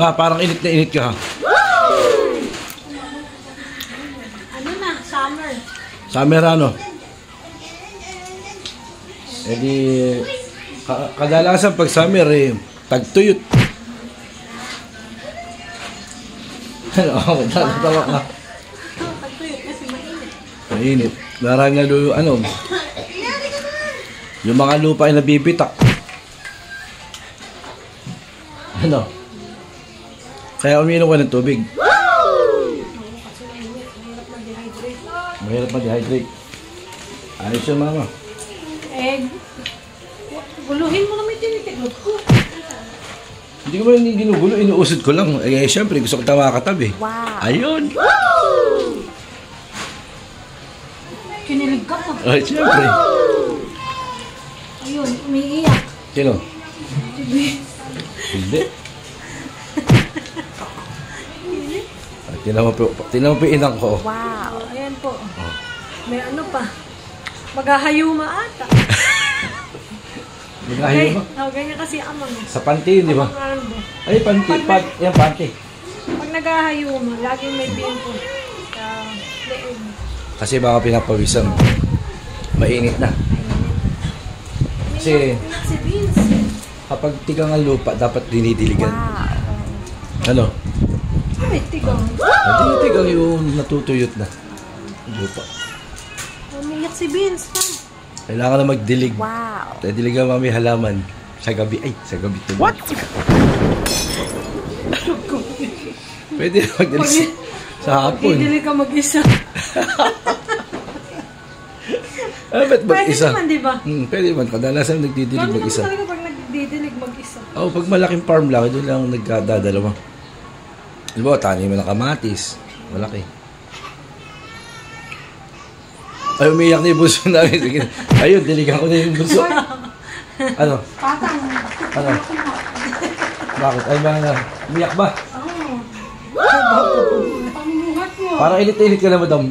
Ba, parang init na init ka ha. Ano na? Summer. Summer ano? Eh di, kadalasan pag summer eh, tagtuyot. Ano, tatawa ka. Tagtuyot kasi mainit. Mainit. Darang nga doon, ano, yung mga lupa ay nabibitak. Ano? Kaya uminom ka ng tubig. Kasi mainit. Mahirap mag-dehydrate. Mahirap mag-dehydrate. Ayos yung mama. Eh, guluhin mo naman yung tinitiglot ko. Hindi ko man ginugulo, inuusod ko lang. Eh, syempre, gusto ko tawa katabi. Wow. Ayun. Kinilig ka pa. Ay, syempre. Ayun, umiiyak. Sino? Hindi. Tinan mo po inang ko. Wow. Ayan po. May ano pa. Maghahayuma ata. Maghahayuma? Ganyan kasi amang. Sa panty, di ba? Ay, panty. Yan, panty. Pag naghahayuma, laging may pimple sa leeg. Kasi baka pinapawisan. Mainit na. Kasi Si Vince. kapag tigang ang lupa, dapat dinidiligan. Wow. Ano? Ay, tigang. Tinitigang yung natutuyot na lupa. Umiyak si Vince. Kailangan na magdilig. Wow. Diligan mami halaman. Sa gabi. Ay, sa gabi tuloy. What? Pwede na magdilig sa hapon. Magdidilig ka mag-isa. Ba't mag-isa? Pwede naman, di ba? Pwede naman. Kadalasan nagdidilig Gano'n naman mag-isa. talaga pag nagdidilig mag-isa. Pag malaking farm lang, doon lang nagdadalawa. Diba, tani mo ng kamatis. Malaki. Ay, umiyak na yung bunso namin. Sige. Ayun, diligan ko na yung bunso. Ano? Patang. Ano? Bakit? Ay, mga umiyak ba? Oo. Pangmuhat mo. Parang init-init ka na, madam.